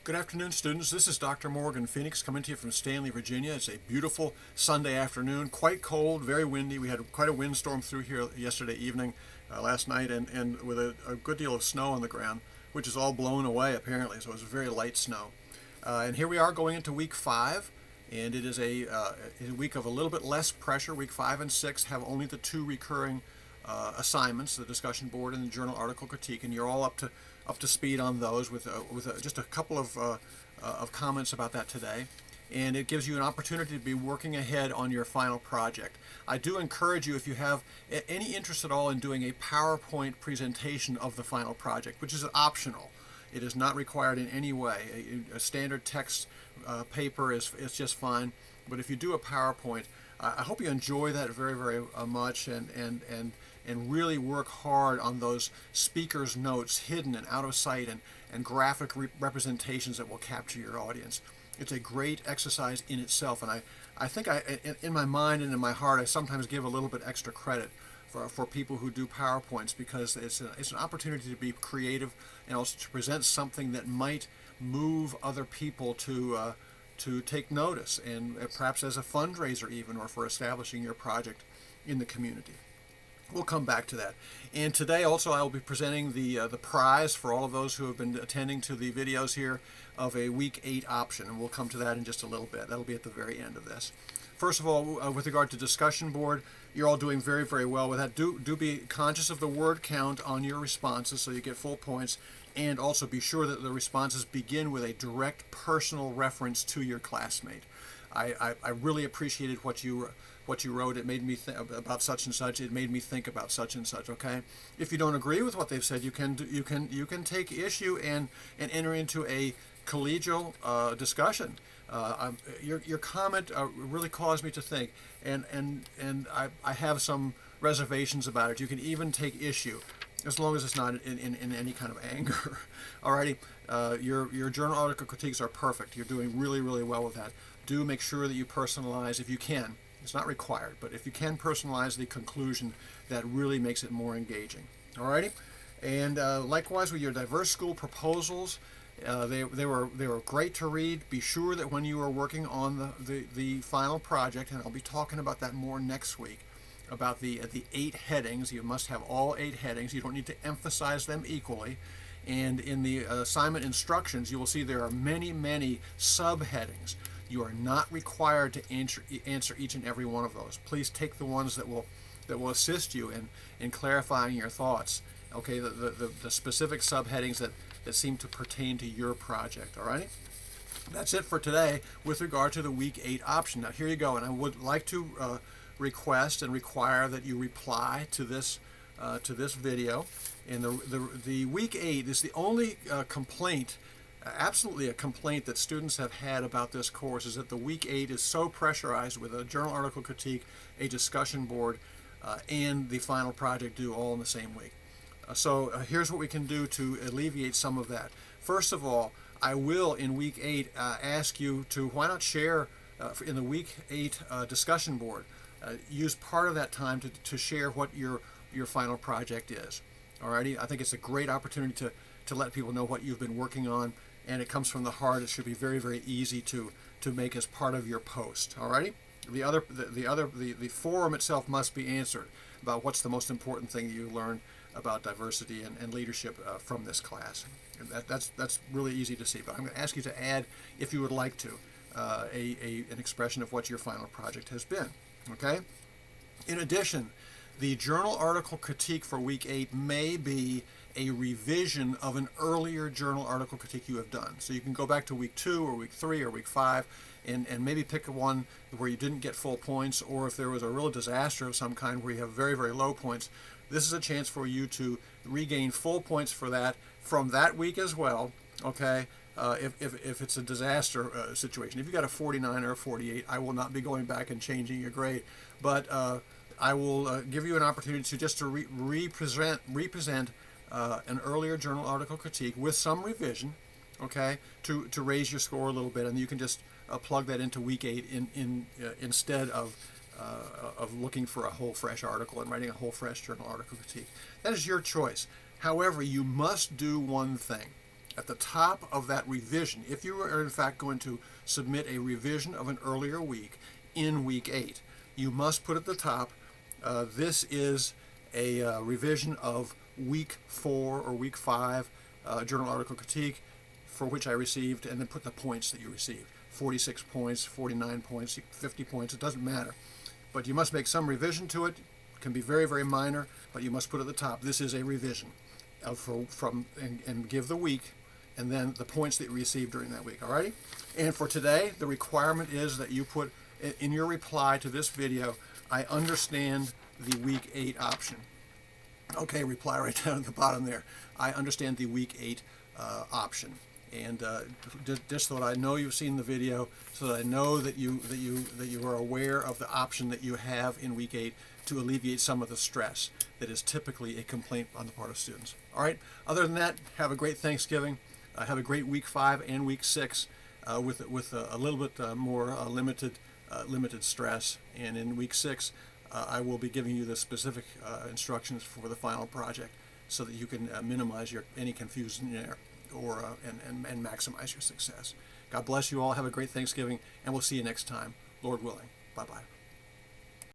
Good afternoon, students. This is Dr. Morgan Phenix coming to you from Stanley, Virginia. It's a beautiful Sunday afternoon, quite cold, very windy. We had quite a windstorm through here yesterday evening, last night, and with a good deal of snow on the ground, which is all blown away apparently, so it was very light snow. And here we are going into week 5, and it is a week of a little bit less pressure. Week 5 and 6 have only the two recurring assignments, the discussion board and the journal article critique, and you're all up to speed on those with just a couple of comments about that today. And it gives you an opportunity to be working ahead on your final project. I do encourage you, if you have any interest at all in doing a PowerPoint presentation of the final project, which is optional. It is not required in any way. A standard text paper is just fine. But if you do a PowerPoint, I hope you enjoy that very, very much and really work hard on those speakers' notes, hidden and out of sight, and graphic representations that will capture your audience. It's a great exercise in itself, and I think in my mind and in my heart, I sometimes give a little bit extra credit for people who do PowerPoints, because it's an opportunity to be creative and also to present something that might move other people to take notice, and perhaps as a fundraiser even, or for establishing your project in the community. We'll come back to that. And today also I will be presenting the prize for all of those who have been attending to the videos here of a week 8 option, and we'll come to that in just a little bit. That'll be at the very end of this. First of all, with regard to discussion board, you're all doing very, very well with that. Do be conscious of the word count on your responses so you get full points, and also be sure that the responses begin with a direct personal reference to your classmate. I really appreciated what you wrote. It made me think about such and such. It made me think about such and such. Okay. If you don't agree with what they've said, you can take issue and enter into a collegial discussion. Your comment really caused me to think, and I have some reservations about it. You can even take issue, as long as it's not in any kind of anger. Alrighty, your journal article critiques are perfect. You're doing really, really well with that. Do make sure that you personalize, if you can. It's not required, but if you can personalize the conclusion, that really makes it more engaging. Alrighty, and likewise with your diverse school proposals, they were great to read. Be sure that when you are working on the final project, and I'll be talking about that more next week, about the 8 headings. You must have all 8 headings. You don't need to emphasize them equally. And in the assignment instructions, you will see there are many, many subheadings. You are not required to answer each and every one of those. Please take the ones that will assist you in clarifying your thoughts. Okay, the specific subheadings that seem to pertain to your project. All right. That's it for today with regard to the week 8 option. Now here you go, and I would like to request and require that you reply to this video. And the week 8 is the only complaint, absolutely a complaint, that students have had about this course, is that the week 8 is so pressurized with a journal article critique, a discussion board, and the final project due all in the same week. So here's what we can do to alleviate some of that. First of all, I will in week 8 ask you to, why not share in the week 8 discussion board. Use part of that time to share what your final project is. Alrighty, I think it's a great opportunity to let people know what you've been working on, and it comes from the heart. It should be very, very easy to make as part of your post. Alrighty, the forum itself must be answered about what's the most important thing you learned about diversity and leadership from this class. And that's really easy to see. But I'm going to ask you to add, if you would like to, an expression of what your final project has been. Okay. In addition, the journal article critique for week 8 may be a revision of an earlier journal article critique you have done. So you can go back to week 2 or week 3 or week 5 and maybe pick one where you didn't get full points, or if there was a real disaster of some kind where you have very, very low points. This is a chance for you to regain full points for that from that week as well. Okay. If it's a disaster situation. If you got a 49 or a 48, I will not be going back and changing your grade, but I will give you an opportunity to represent an earlier journal article critique with some revision, okay, to raise your score a little bit, and you can just plug that into week 8 instead of looking for a whole fresh article and writing a whole fresh journal article critique. That is your choice. However, you must do one thing. At the top of that revision, if you are in fact going to submit a revision of an earlier week in week 8, you must put at the top, this is a revision of week 4 or week 5 journal article critique for which I received, and then put the points that you received. 46 points, 49 points, 50 points, it doesn't matter. But you must make some revision to it. It can be very, very minor, but you must put at the top, this is a revision and give the week and then the points that you received during that week, alrighty? And for today, the requirement is that you put in your reply to this video, I understand the week 8 option. Okay, reply right down at the bottom there. I understand the week 8 option. And just so that I know you've seen the video, so that I know that you are aware of the option that you have in week 8 to alleviate some of the stress that is typically a complaint on the part of students. All right. Other than that, have a great Thanksgiving. Have a great week 5 and week 6 with a little bit more limited stress. And in week 6, I will be giving you the specific instructions for the final project, so that you can minimize any confusion there, or and maximize your success. God bless you all. Have a great Thanksgiving, and we'll see you next time, Lord willing. Bye-bye.